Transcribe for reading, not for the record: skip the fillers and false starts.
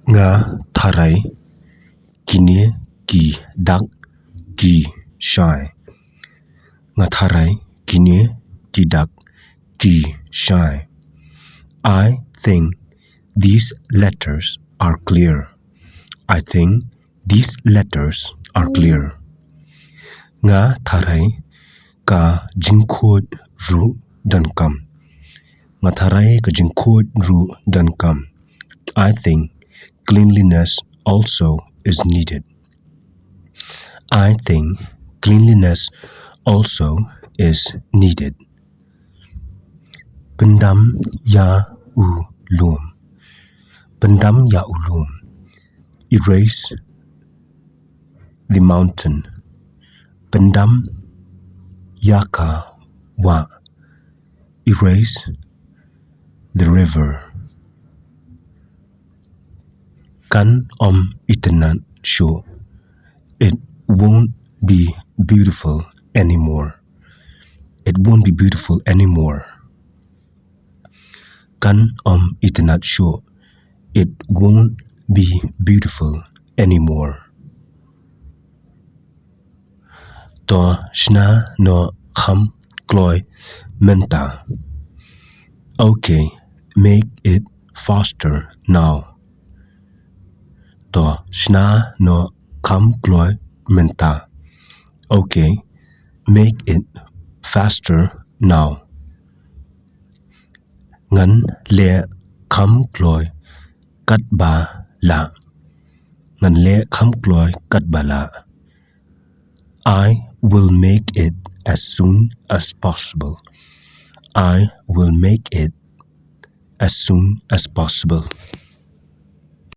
nga tharai kine ki dak ki shai. Nga tharai kine ki dak ki shai. I think these letters are clear. I think these letters are clear. Nga tharai ka jingkhod ru dan kam. Nga tharai ka jingkhod ru dan kam. I think cleanliness also is needed. I think cleanliness also is needed. Pendam ya ulum. Pendam ya ulum. Erase the mountain. Pendam yaka wa. Erase the river. Kan itinan show. It won't be beautiful anymore. It won't be beautiful anymore. Kan itinan show. It won't be beautiful anymore. To shna no kham kloy menta. Okay, make it faster now. To shna no kham kloy menta. Okay, make it faster now. Ngan le kham kloy kat ba la. Ngan le kham kloy kat ba la. I will make it as soon as possible. I will make it as soon as possible.